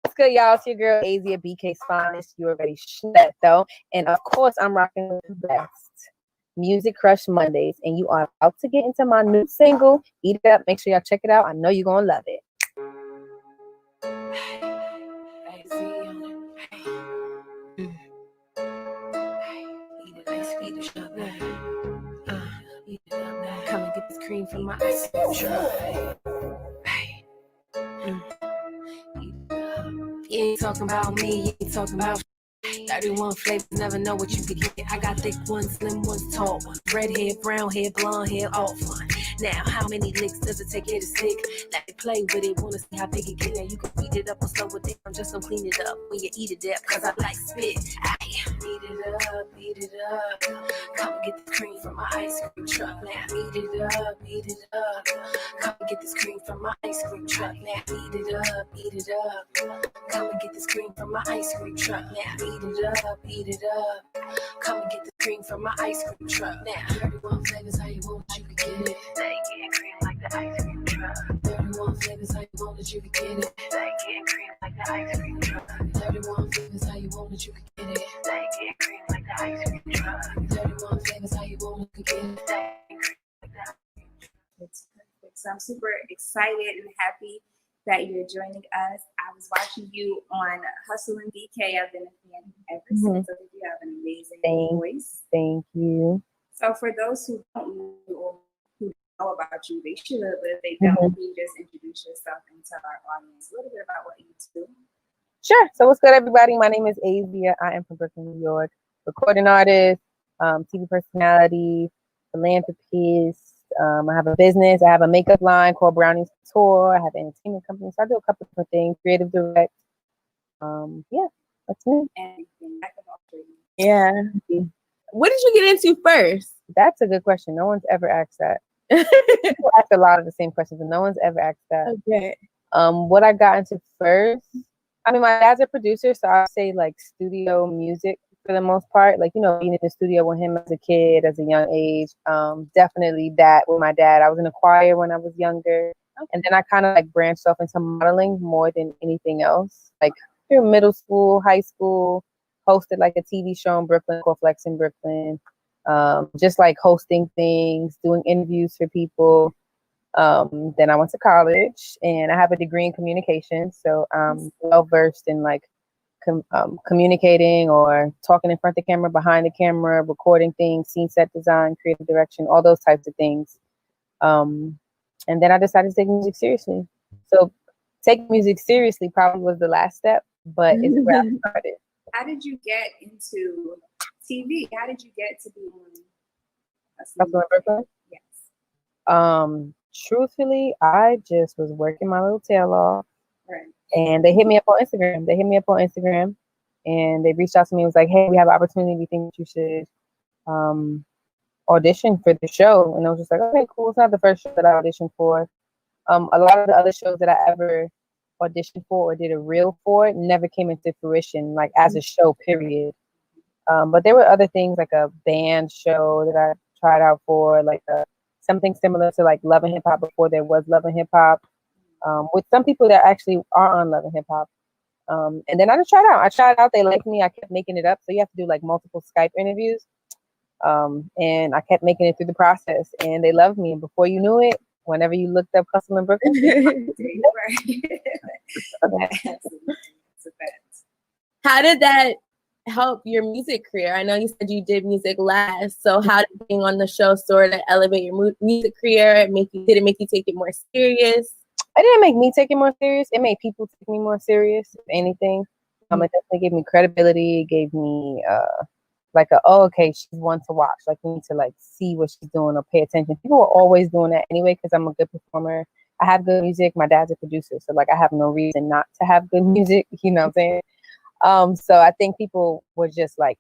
What's good, y'all? It's your girl Azia, BK's finest. You already that though. And of course, I'm rocking with the best. Music Crush Mondays. And you are about to get into my new single, Eat It Up. Make sure y'all check it out. I know you're going to love it. Come and get this cream from my ice cream truck. You ain't talking about me, you ain't talking about 31 flavors, never know what you could get. I got thick ones, slim ones, tall ones, red hair, brown hair, blonde hair, all fun. Now, how many licks does it take it to stick? Let me play with it, wanna see how big it get. Now you can beat it up or slow it down, just don't clean it up when you eat it up, cause I like spit. Eat it up. Come and get the cream from my ice cream truck. Now eat it up. Come and get this cream from my ice cream truck. Now eat it up. Come and get this cream from my ice cream truck. Now eat it up. Come and get the cream from my ice cream truck. Now 31 flavors, how you want it, you can get it. They get cream like the ice cream truck. 31 flavors, how you want it, you can get it. They get cream like the ice cream truck. 31 flavors, how you want it, you can get it. They get cream like the ice cream truck. 31 flavors, how you want it, you can get it. They get cream like the ice cream truck. It's perfect. So I'm super excited and happy that you're joining us. I was watching you on Hustle and BK. I've been a fan ever since. So you have an amazing voice. Thank you. So for those who don't know or who know about you, they should, but if they don't, you just introduce yourself and tell our audience a little bit about what you do. Sure. So what's good, everybody? My name is Azia. I am from Brooklyn, New York. Recording artist, TV personality, philanthropist. I have a business. I have a makeup line called Brownies Couture. I have an entertainment company. So I do a couple of different things. Creative direct. Yeah, that's me. Yeah. What did you get into first? That's a good question. No one's ever asked that. People ask a lot of the same questions, and no one's ever asked that. Okay. What I got into first, I mean, my dad's a producer, so I say like studio music for the most part. Like, you know, being in the studio with him as a kid, as a young age. Definitely that with my dad. I was in a choir when I was younger. Okay. And then I kind of like branched off into modeling more than anything else. Like through middle school, high school, hosted like a TV show in Brooklyn called Flex in Brooklyn. Just like hosting things, doing interviews for people. Then I went to college and I have a degree in communication. So I'm well versed in like communicating or talking in front of the camera, behind the camera, recording things, scene set design, creative direction, all those types of things. And then I decided to take music seriously. So taking music seriously probably was the last step, but it's where I started. How did you get into TV? How did you get to be on Brooklyn? Yes. Truthfully, I just was working my little tail off. Right. And they hit me up on Instagram. And they reached out to me and was like, hey, we have an opportunity. We think you should audition for the show. And I was just like, okay, cool. It's not the first show that I auditioned for. A lot of the other shows that I ever auditioned for or did a reel for never came into fruition, like as a show, period. But there were other things like a band show that I tried out for, like something similar to like Love and Hip Hop before there was Love and Hip Hop, with some people that actually are on Love and Hip Hop. And then I just tried it out. They liked me. I kept making it up. So you have to do like multiple Skype interviews. And I kept making it through the process and they loved me. And before you knew it, whenever you looked up Hustle in Brooklyn, how did that help your music career? I know you said you did music last. So how did being on the show sort of elevate your music career? Did it make you take it more serious? It didn't make me take it more serious. It made people take me more serious, if anything. It definitely gave me credibility. It gave me like okay, she's one to watch. Like we need to like see what she's doing or pay attention. People are always doing that anyway because I'm a good performer. I have good music. My dad's a producer, so like I have no reason not to have good music. You know what I'm saying? So I think people were just like,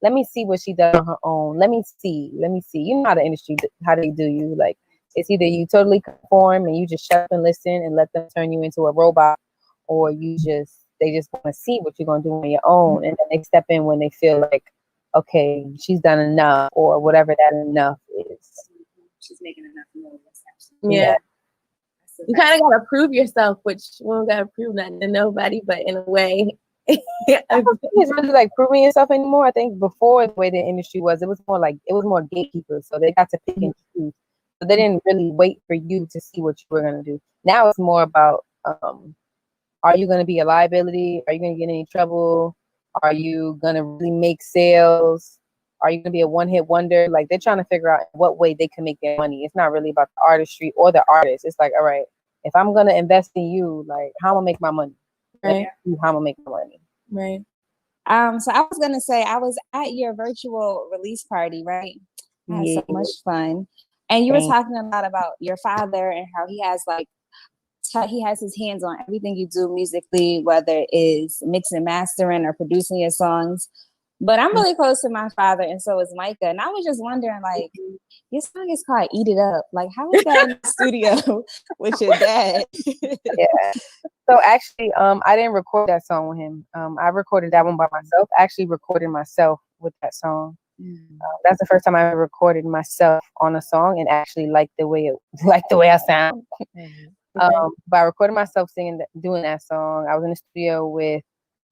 let me see what she does on her own. Let me see. You know how the industry, how they do you. Like it's either you totally conform and you just shut up and listen and let them turn you into a robot, or they just want to see what you're gonna do on your own, and then they step in when they feel like, okay, she's done enough, or whatever that enough is. She's making enough noise. Yeah. You kind of gotta prove yourself, which we don't gotta prove nothing to nobody, but in a way. I don't think it's really like proving yourself anymore. I think before, the way the industry was, it was more gatekeepers, so they got to pick and choose. So they didn't really wait for you to see what you were gonna do. Now it's more about, are you gonna be a liability? Are you gonna get in any trouble? Are you gonna really make sales? Are you gonna be a one-hit wonder? Like, they're trying to figure out what way they can make their money. It's not really about the artistry or the artist. It's like, all right, if I'm gonna invest in you, like, how am I gonna make my money? Right. How am I gonna make my money? Right. So I was gonna say, I was at your virtual release party, right? I had so much fun, and you were talking a lot about your father and how he has like he has his hands on everything you do musically, whether it is mixing and mastering or producing your songs. But I'm really close to my father, and so is Micah. And I was just wondering, like, your song is called "Eat It Up." Like, how is that in the studio with your dad? Yeah. So actually, I didn't record that song with him. I recorded that one by myself. I actually recorded myself with that song. That's the first time I ever recorded myself on a song and actually liked the way I sound. But I recorded myself doing that song. I was in the studio with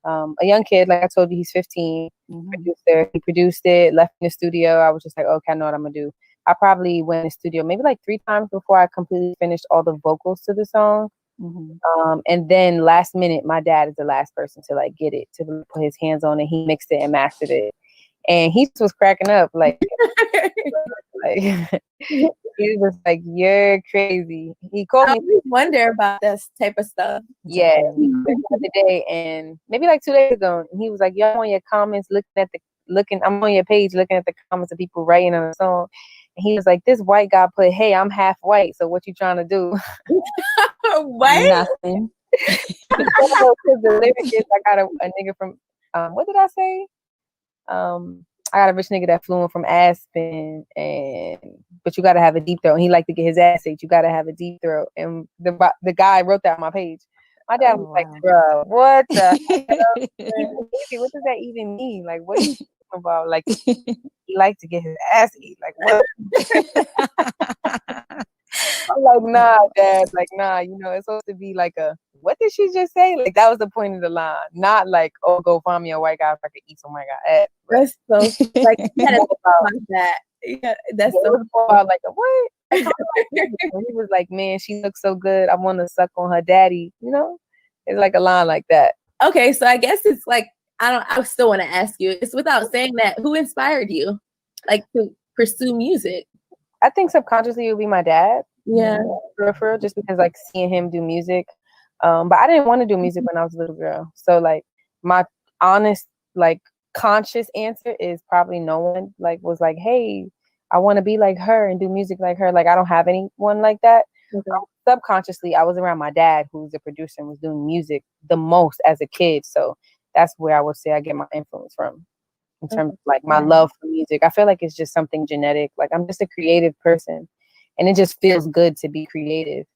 a young kid, like I told you, he's 15. Producer. He produced it, left in the studio. I was just like, okay, I know what I'm gonna do. I probably went in the studio maybe like 3 times before I completely finished all the vocals to the song. And then last minute, my dad is the last person to like get it, to put his hands on it. He mixed it and mastered it, and he just was cracking up like he was like, "You're crazy." He called me. I always wonder about this type of stuff. Yeah, he called me the other day, and maybe like 2 days ago, and he was like, "Yo, I'm on your comments, I'm on your page, looking at the comments of people writing on the song." And he was like, "This white guy put, 'Hey, I'm half white, so what you trying to do?'" What? Nothing. Because the lyric is, I got a nigga from, what did I say? I got a rich nigga that flew in from Aspen, but you gotta have a deep throat. And he liked to get his ass ate. You gotta have a deep throat. And the guy wrote that on my page. My dad was like, "Bro, what the hell? What does that even mean? Like, what are you talking about? Like, he liked to get his ass ate. Like, what?" I'm like, "Nah, Dad. Like, nah. It's supposed to be like what did she just say? Like, that was the point of the line, not like, oh, go find me a white guy if I could eat some white guy ass." That's so like you gotta think about that. Yeah, that's so about like a what? And he was like, "Man, she looks so good. I want to suck on her daddy." It's like a line like that. Okay, so I guess it's like I still want to ask you. It's without saying that, who inspired you, like, to pursue music? I think subconsciously it would be my dad. Yeah, for real, just because like seeing him do music. But I didn't want to do music when I was a little girl. So like my honest, like conscious answer is probably no one like was like, "Hey, I want to be like her and do music like her." Like, I don't have anyone like that. Subconsciously, I was around my dad, who's a producer and was doing music the most as a kid. So that's where I would say I get my influence from in terms of like my love for music. I feel like it's just something genetic. Like, I'm just a creative person, and it just feels good to be creative.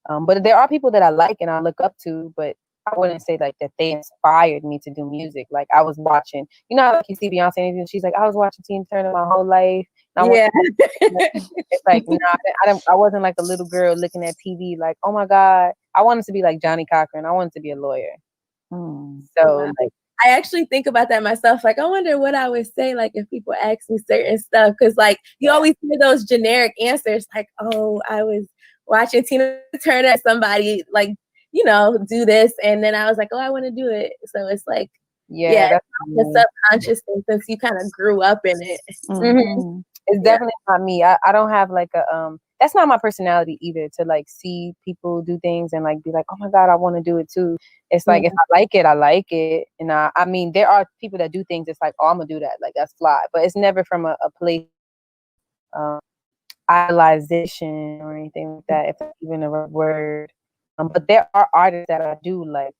But there are people that I like and I look up to, but I wouldn't say like that they inspired me to do music. Like, I was watching, like you see Beyonce and she's like, "I was watching Tina Turner my whole life." Yeah. It's like, nah, I wasn't like a little girl looking at TV like, "Oh my God." I wanted to be like Johnny Cochran. I wanted to be a lawyer. So like, I actually think about that myself. Like, I wonder what I would say, like, if people ask me certain stuff. Because, like, you always hear those generic answers, like, "Oh, I was watching Tina Turner, somebody, like, do this." And then I was like, "Oh, I want to do it." So it's like, that's the subconscious thing, since you kind of grew up in it. It's definitely not me. I don't have like that's not my personality either, to like see people do things and like be like, "Oh my God, I want to do it too." It's like, if I like it, I like it. And I mean, there are people that do things, it's like, "Oh, I'm gonna do that." Like, that's fly. But it's never from a place idolization or anything like that, if that's even a right word. But there are artists that I do like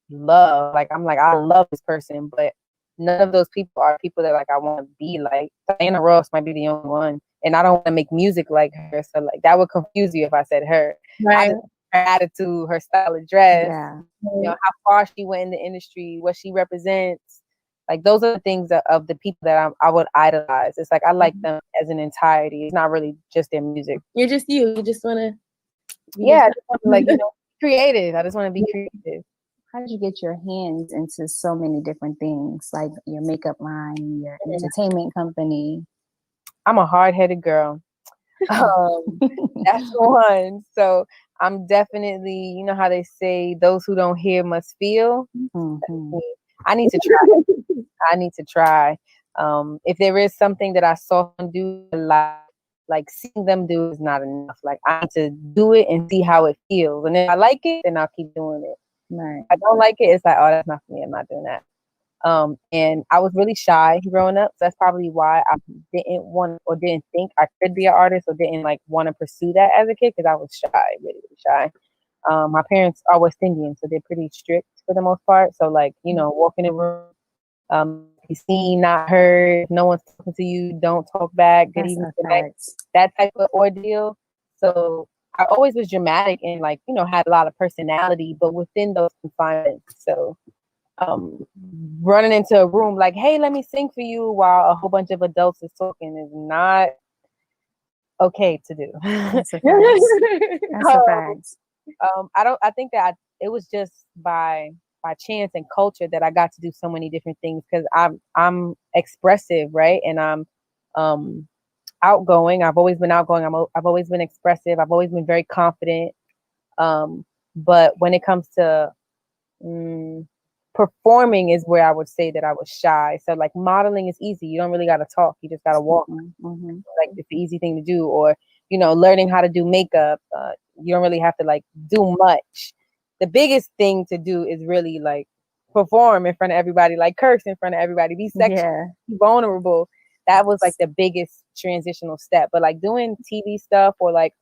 love. Like, I'm like, I love this person, but none of those people are people that like I want to be like. Diana Ross might be the only one, and I don't want to make music like her. So like, that would confuse you if I said her. Right. Her attitude, her style of dress, Yeah. how far she went in the industry, what she represents. Like, those are the things of the people that I would idolize. It's like, I like them as an entirety. It's not really just their music. You're just you. You just want to Yeah, I just want to like, creative. I just want to be creative. How did you get your hands into so many different things, like your makeup line, your entertainment company? I'm a hard-headed girl. That's one. So I'm definitely, you know how they say, those who don't hear must feel. Mm-hmm. I need to try. I need to try. If there is something that I saw them do, like seeing them do is not enough. Like I need to do it and see how it feels. And if I like it, then I'll keep doing it. Right. If I don't like it, it's like, oh, that's not for me. I'm not doing that. And I was really shy growing up. So that's probably why I didn't want or didn't think I could be an artist or didn't like want to pursue that as a kid because I was shy, really, really shy. My parents are West Indian, so they're pretty strict for the most part. So like, walk in the room, be seen, not heard. If no one's talking to you, don't talk back. Good evening, good night. That type of ordeal. So I always was dramatic and like, had a lot of personality, but within those confinements. So running into a room like, hey, let me sing for you while a whole bunch of adults is talking is not okay to do. That's a fact. That's a fact. I think that it was just by chance and culture that I got to do so many different things because I'm expressive, right? And I'm outgoing. I've always been outgoing. I've always been expressive. I've always been very confident. But when it comes to performing is where I would say that I was shy. So like modeling is easy. You don't really got to talk. You just got to walk. Mm-hmm. Like it's the easy thing to do. Or, learning how to do makeup. You don't really have to like do much. The biggest thing to do is really like perform in front of everybody, like curse in front of everybody, be sexual, be vulnerable. That was like the biggest transitional step. But like doing TV stuff or like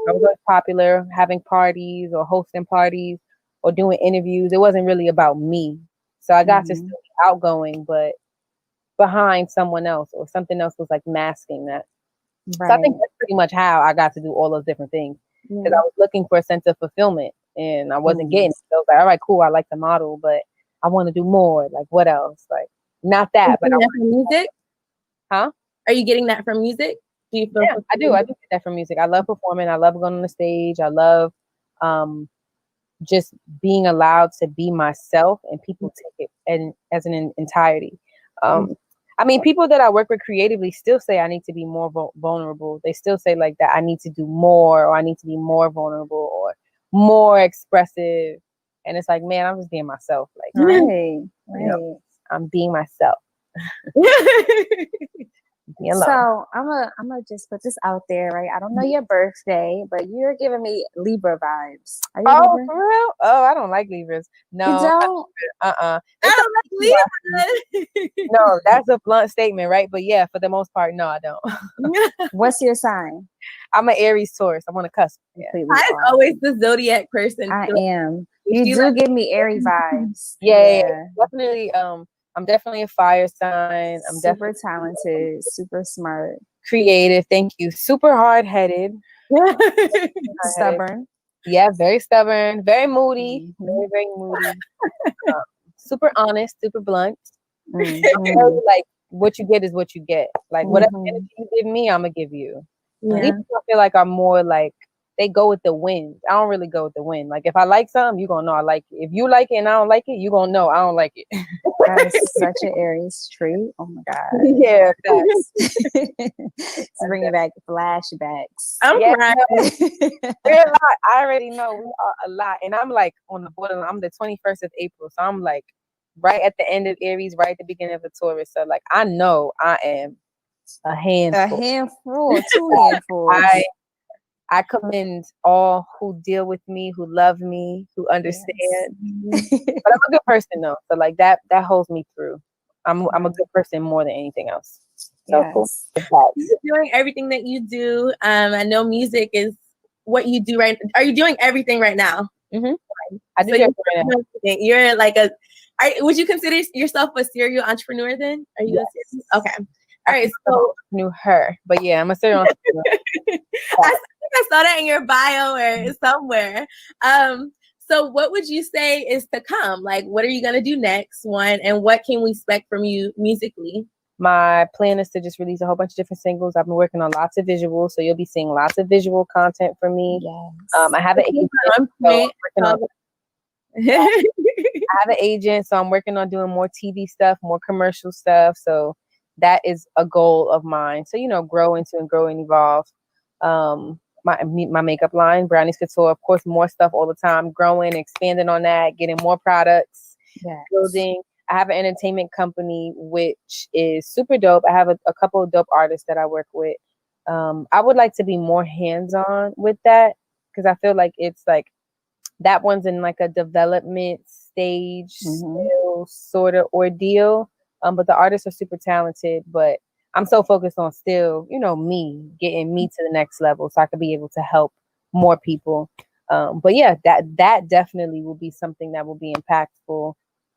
I was popular, having parties or hosting parties or doing interviews, it wasn't really about me. So I got to still be outgoing, but behind someone else or something else was like masking that. Right. So I think that's pretty much how I got to do all those different things because I was looking for a sense of fulfillment and I wasn't getting it. So I was like, all right, cool. I like the model, but I want to do more. Like what else? Like not that, but I want music. Huh? Are you getting that from music? Do you feel I do. I do get that from music. I love performing. I love going on the stage. I love just being allowed to be myself and people take it and as an entirety. I mean, people that I work with creatively still say I need to be more vulnerable. They still say like that I need to do more or I need to be more vulnerable or more expressive. And it's like, man, I'm just being myself. Like, right. I'm being myself. So I'm gonna just put this out there, right? I don't know your birthday, but you're giving me Libra vibes. Are you Libra? For real? Oh, I don't like Libras. No. You don't? I don't like Libras. No, that's a blunt statement, right? But yeah, for the most part, no, I don't. What's your sign? I'm an Aries Taurus. I'm on a cusp. I'm always the zodiac person. I am. You do give me airy vibes. Yeah. Definitely. I'm definitely a fire sign. I'm super talented, super smart, creative. Thank you. Super hard-headed. Stubborn. Yeah, very stubborn. Very moody. Very, very moody. Super honest. Super blunt. Really, like what you get is what you get. Like whatever energy you give me, I'm gonna give you. These people I feel like are more like they go with the wind. I don't really go with the wind. Like if I like something, you're gonna know I like it. If you like it and I don't like it, you're gonna know I don't like it. That is such an Aries trait. Oh my God. Yeah. It's bringing back flashbacks. I'm crying. We're a lot. I already know we are a lot. And I'm like on the border. I'm the 21st of April. So I'm like right at the end of Aries, right at the beginning of a Taurus. So like I know I am a handful. A handful, 2 handfuls. I commend all who deal with me, who love me, who understand. But I'm a good person though. So like that holds me through. I'm a good person more than anything else. So cool. Doing everything that you do. I know music is what you do right. Are you doing everything right now? Mm-hmm. I do everything right now. You're like would you consider yourself a serial entrepreneur then? Are you okay? All right, so knew her, but yeah, I'm a serial entrepreneur. I saw that in your bio or somewhere. So what would you say is to come? Like, what are you gonna do next? One, and what can we expect from you musically? my plan is to just release a whole bunch of different singles. I've been working on lots of visuals, so you'll be seeing lots of visual content from me. Yes. I have an agent. I have an agent, so I'm working on doing more TV stuff, more commercial stuff. So that is a goal of mine. So, grow into and grow and evolve. My makeup line, Brownies Couture, of course, more stuff all the time, growing, expanding on that, getting more products, building. I have an entertainment company, which is super dope. I have a couple of dope artists that I work with. I would like to be more hands-on with that because I feel like it's like that one's in like a development stage still sort of ordeal. But the artists are super talented, but I'm so focused on still, me getting me to the next level so I could be able to help more people. But yeah, that definitely will be something that will be impactful.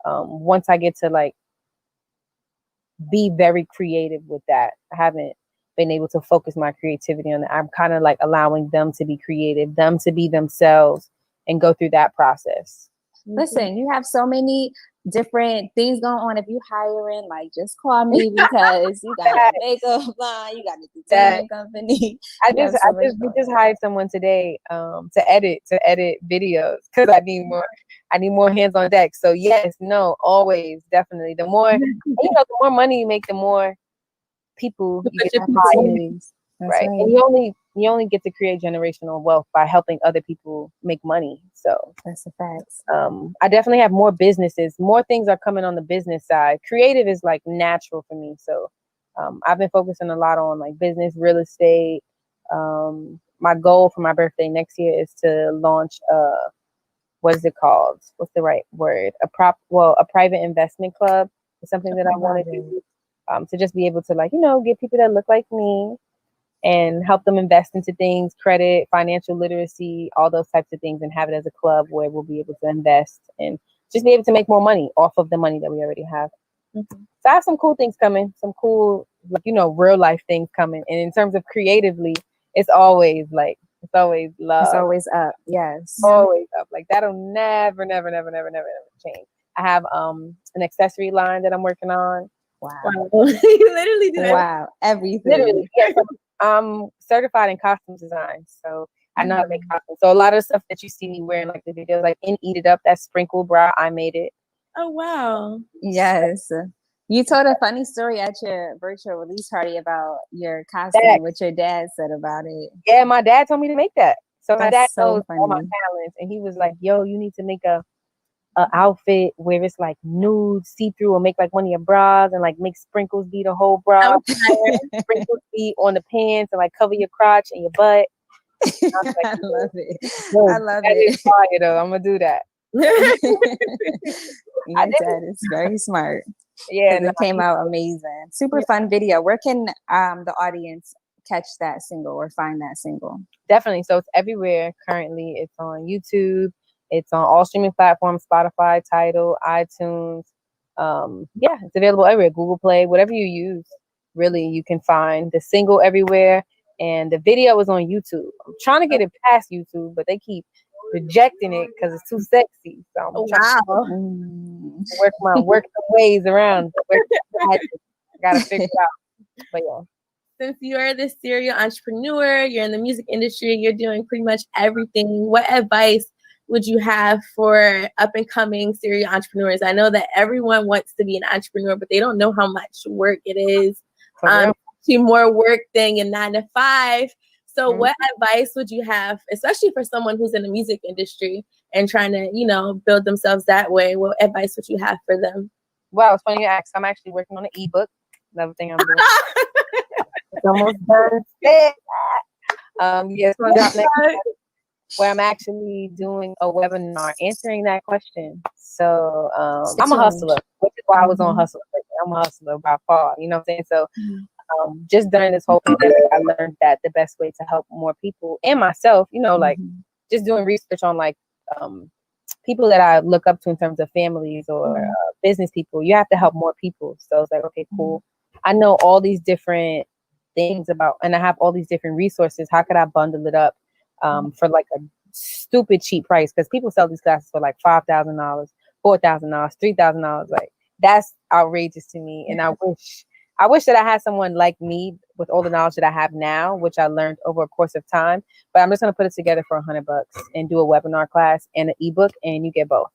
Once I get to like be very creative with that. I haven't been able to focus my creativity on that. I'm kind of like allowing them to be creative, them to be themselves and go through that process. Listen, you have so many different things going on. If you hiring, like, just call me because you got a makeup line, you got an entertainment company. We just hired someone today to edit videos because I need more hands on deck. So yes, no, always, definitely. The more the more money you make, the more people you get to hire. Right. And you only get to create generational wealth by helping other people make money. So that's a fact. I definitely have more businesses. More things are coming on the business side. Creative is like natural for me. So I've been focusing a lot on like business, real estate. My goal for my birthday next year is to launch what is it called? What's the right word? A private investment club is something that I want to do. To just be able to like, get people that look like me and help them invest into things, credit, financial literacy, all those types of things, and have it as a club where we'll be able to invest and just be able to make more money off of the money that we already have. So I have some cool things coming, some cool, like, real life things coming. And in terms of creatively, it's always love. It's always up. Yes. Always up. Like that'll never change. I have an accessory line that I'm working on. Wow. You literally do everything. Literally, yes. I'm certified in costume design, so I know how to make costumes. So a lot of stuff that you see me wearing, like the videos, like in Eat It Up, that sprinkle bra, I made it. Oh wow! Yes, you told a funny story at your virtual release party about your costume. What your dad said about it. Yeah, my dad told me to make that. So my dad knows all my funny. talents, and he was like, "Yo, you need to make a outfit where it's like nude, see-through, or make like one of your bras and like make sprinkles be the whole bra, sprinkles be on the pants and like cover your crotch and your butt." I love it. I love it. Is fire though. I'm gonna do that. Your dad is very smart. Yeah, it came out amazing. Super fun video. Where can the audience catch that single or find that single? Definitely. So it's everywhere currently. It's on YouTube. It's on all streaming platforms, Spotify, Tidal, iTunes. It's available everywhere. Google Play, whatever you use, really, you can find the single everywhere. And the video is on YouTube. I'm trying to get it past YouTube, but they keep rejecting it because it's too sexy. So I'm trying to work the ways around. I gotta figure it out. But yeah. Since you are the serial entrepreneur, you're in the music industry, you're doing pretty much everything. What advice would you have for up and coming serial entrepreneurs? I know that everyone wants to be an entrepreneur, but they don't know how much work it is. Actually more work than your 9 to 5. So what advice would you have, especially for someone who's in the music industry and trying to, build themselves that way? What advice would you have for them? Well, it's funny you ask. I'm actually working on an ebook. Another thing I'm doing. It's almost done. It's going to drop next week, where I'm actually doing a webinar answering that question. So I'm a hustler, which is why I was on Hustle. I'm a hustler by far, you know what I'm saying? So just during this whole pandemic, I learned that the best way to help more people and myself, like just doing research on like people that I look up to in terms of families or business people, you have to help more people. So it's like, okay, cool. I know all these different things about, and I have all these different resources. How could I bundle it up for like a stupid cheap price? Because people sell these classes for like $5,000, $4,000, $3,000. Like that's outrageous to me. And I wish I wish that I had someone like me with all the knowledge that I have now, which I learned over a course of time. But I'm just going to put it together for $100 and do a webinar class and an ebook, and you get both.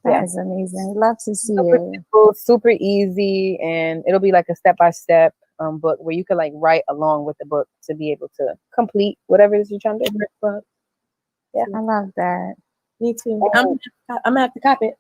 That is amazing. Love to see Super it. simple, super easy, and it'll be like a step-by-step book where you could like write along with the book to be able to complete whatever it is you're trying to do. Yeah, I love that. Me too. I'm gonna have to copy it.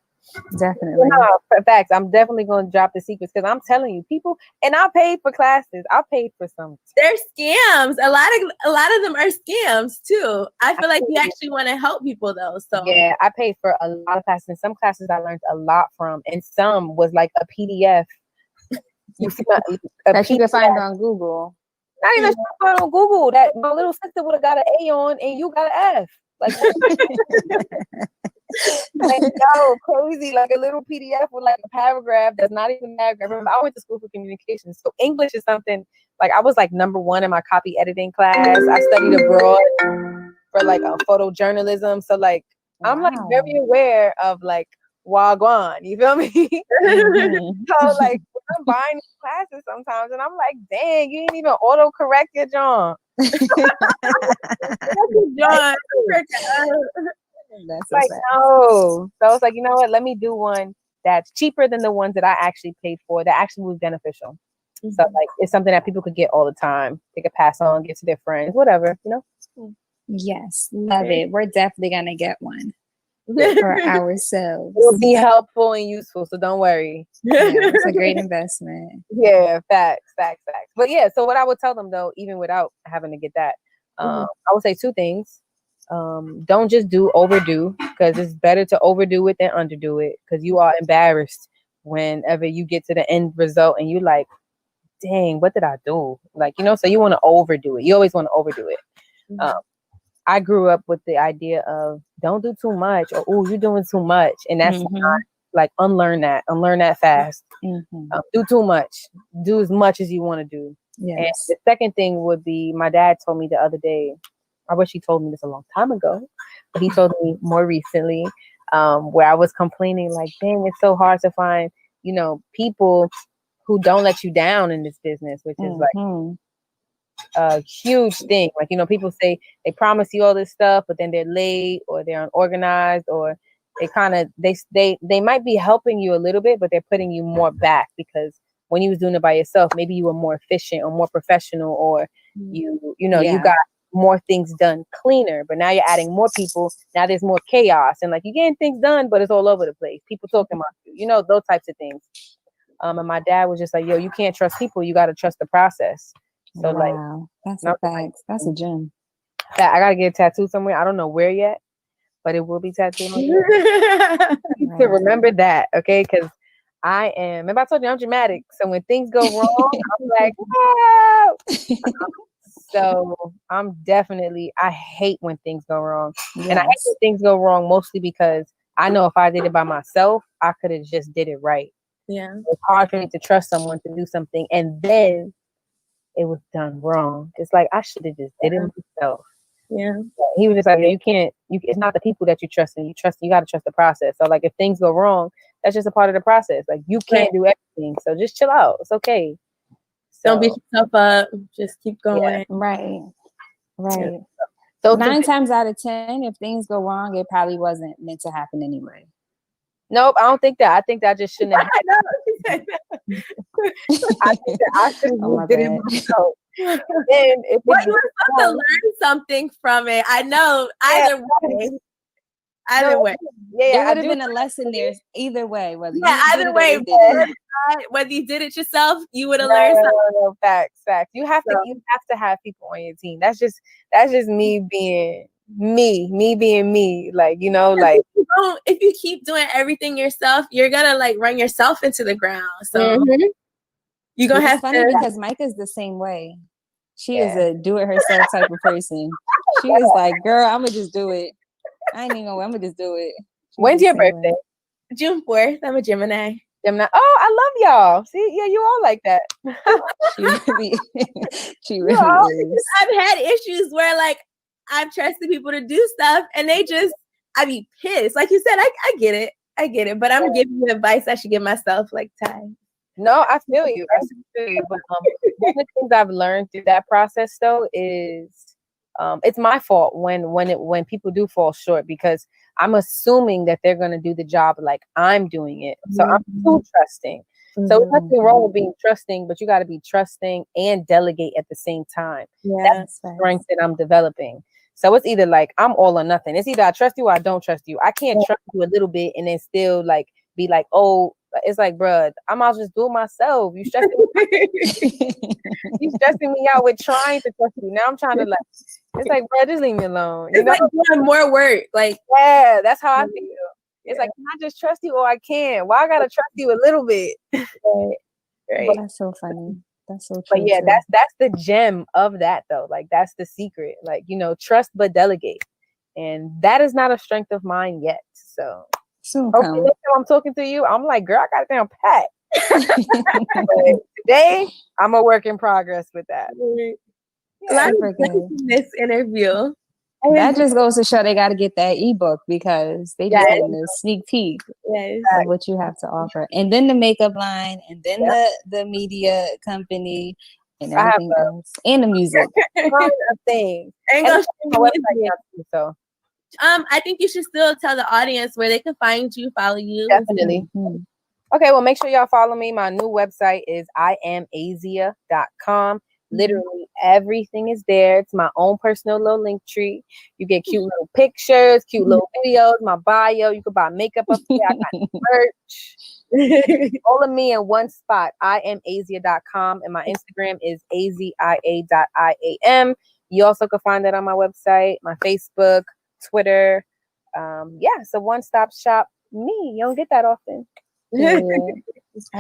Definitely. No, facts. I'm definitely going to drop the secrets because I'm telling you, people, and I paid for classes. I paid for some. They're scams. A lot of them are scams too. I feel like you actually want to help people though. So yeah, I paid for a lot of classes. And some classes I learned a lot from, and some was like a PDF. You see that you can find on Google. Not even find on Google that my little sister would have got an A on, and you got an F. Like, like no, crazy. Like a little PDF with like a paragraph that's not even a paragraph. Remember, I went to school for communications, so English is something like I was like #1 in my copy editing class. I studied abroad for like photojournalism, so like I'm like very aware of like wagwan. You feel me? So like when I'm buying classes sometimes, and I'm like, dang, you didn't even auto correct your John. John. That's like no. So I was like, you know what? Let me do one that's cheaper than the ones that I actually paid for. That actually was beneficial. Mm-hmm. So like it's something that people could get all the time. They could pass on, give to their friends, whatever. You know. Yes, love it. We're definitely gonna get one for ourselves. It will be helpful and useful. So don't worry. Yeah, it's a great investment. Yeah, facts. But yeah, so what I would tell them though, even without having to get that, I would say 2 things. Don't just overdo, because it's better to overdo it than underdo it, because you are embarrassed whenever you get to the end result and you like, dang, what did I do? Like, you know, so you want to overdo it. You always want to overdo it. I grew up with the idea of don't do too much, or oh, you're doing too much, and that's not, like, unlearn that fast. Do too much. Do as much as you want to do. Yes. And the second thing would be, my dad told me the other day, I wish he told me this a long time ago, but he told me more recently, where I was complaining like, dang, it's so hard to find, you know, people who don't let you down in this business, which is like a huge thing. Like, you know, people say they promise you all this stuff, but then they're late or they're unorganized, or they kind of, they might be helping you a little bit, but they're putting you more back, because when you was doing it by yourself, maybe you were more efficient or more professional, or you got more things done cleaner. But now you're adding more people. Now there's more chaos, and like you're getting things done, but it's all over the place. People talking about you, you know, those types of things. And my dad was just like, yo, you can't trust people. You got to trust the process. So like, that's a fact. That's a gem. I got to get a tattoo somewhere. I don't know where yet, but it will be tattooed. To remember that, okay? Because remember I told you I'm dramatic. So when things go wrong, I'm like, wow. So I'm definitely, I hate when things go wrong. Yes. And I hate when things go wrong mostly because I know if I did it by myself, I could have just did it right. Yeah. It's hard for me to trust someone to do something and then it was done wrong. It's like, I should have just did it myself. Yeah. He was just like, it's not the people that you trust, and you got to trust the process. So like if things go wrong, that's just a part of the process. Like you can't do everything. So just chill out. It's okay. So, don't beat yourself up. Just keep going. Yeah. Right. Yeah. So 9 times out of 10, if things go wrong, it probably wasn't meant to happen anyway. Nope, I don't think that. I think that just shouldn't have happened. I think that I should have did it myself. You were supposed to learn something from it. I know. Either way. Yeah, there would have been a lesson there either way. Whether whether you did it yourself, you would have learned something. No, facts. You have to have people on your team. That's just me being me. Like, you know, like if you keep doing everything yourself, you're gonna like run yourself into the ground. So you're gonna have funny because Micah's the same way. She is a do-it-herself type of person. She was like, girl, I'm gonna just do it. I ain't even know. I'm gonna just do it. When's your birthday? June 4th. I'm a Gemini. Oh, I love y'all. See, yeah, you all like that. She really is. I've had issues where like I've trusted people to do stuff and I be pissed. Like you said, I get it. But I'm giving you advice I should give myself, like, Tai. No, I feel you. I feel you. But one of the things I've learned through that process though is it's my fault when people do fall short, because I'm assuming that they're gonna do the job like I'm doing it. So I'm too trusting. So there's nothing wrong with being trusting, but you got to be trusting and delegate at the same time. That's the strength that I'm developing. So it's either like I'm all or nothing. It's either I trust you or I don't trust you. I can't trust you a little bit and then still like be like, oh, it's like, bruh, I might as well just do it myself. You stressing me out with trying to trust you. Now I'm trying to like, it's like, bruh, just leave me alone. It's like doing more work. Like, yeah, that's how I feel. It's like, can I just trust you or I can't? Why I gotta trust you a little bit? Right. That's so funny. That's so true. But yeah, that's the gem of that though. Like that's the secret. Like, you know, trust but delegate. And that is not a strength of mine yet. So hopefully next time I'm talking to you, I'm like, girl, I got it down pat. Today, I'm a work in progress with that. A lot of in this interview. That just goes to show they got to get that ebook, because they just getting a sneak peek of what you have to offer, and then the makeup line, and then the media company, and everything else, and the music. Thing. So, I think you should still tell the audience where they can find you, follow you. Definitely. Okay, well, make sure y'all follow me. My new website is iamazia.com. Literally everything is there. It's my own personal little link tree. You get cute little pictures, cute little videos, my bio. You can buy makeup up there. I got merch. All of me in one spot. iamazia.com, and my Instagram is azia.iam. You also can find that on my website, my Facebook, Twitter. It's a one-stop shop. Me, you don't get that often. I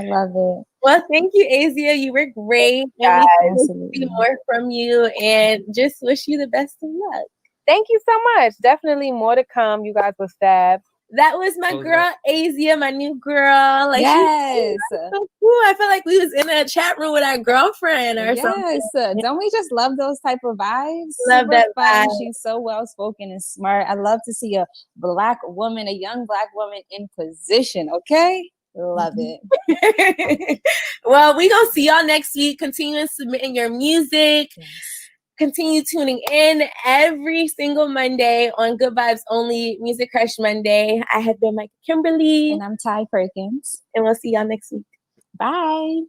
love it. Well, thank you, Azia. You were great. And we can see more from you, and just wish you the best of luck. Thank you so much. Definitely more to come. You guys were fab. That was my girl, Azia, my new girl. Like, yes. So cool. I feel like we was in a chat room with our girlfriend or something. Don't we just love those type of vibes? Love that vibe. She's so well spoken and smart. I love to see a black woman, a young black woman in position. Okay. Love it. Well, we gonna see y'all next week. Continue submitting your music. Yes. Continue tuning in every single Monday on Good Vibes Only Music Crush Monday. I have been Micah Kimberley. And I'm Tai Perkins. And we'll see y'all next week. Bye.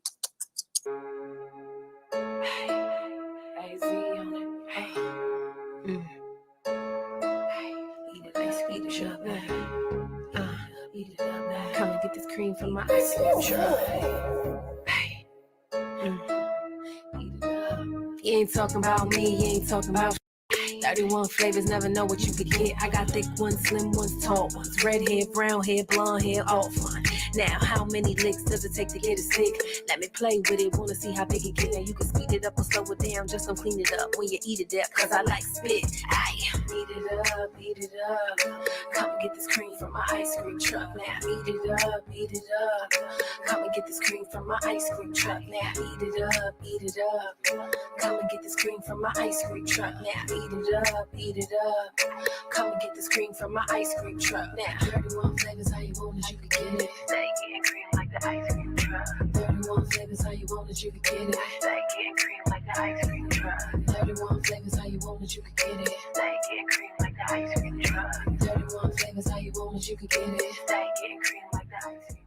Come and get this cream from my ice cream truck. You ain't talking about me, you ain't talking about 31 flavors, never know what you could get. I got thick ones, slim ones, tall ones, red hair, brown hair, blonde hair, all fun. Now, how many licks does it take to get it stick? Let me play with it, wanna see how big it get. Now you can speed it up or slow it down, just don't clean it up when you eat it up, cause I like spit. Eat it up. Come and get this cream from my ice cream truck. Now eat it up. Come and get this cream from my ice cream truck. Now eat it up. Come and get this cream from my ice cream truck. Now eat it up. Come and get this cream from my ice cream truck. Now 31 flavors, how you want it, you can get it. They getting cream like the ice cream truck. 31 flavors, how you want it, you can get it. They getting cream like the ice cream truck. 31 flavors, how you want it, you can get it. They getting cream like the ice cream truck. 31 flavors, how you want it, you can get it. They getting cream like the ice cream truck.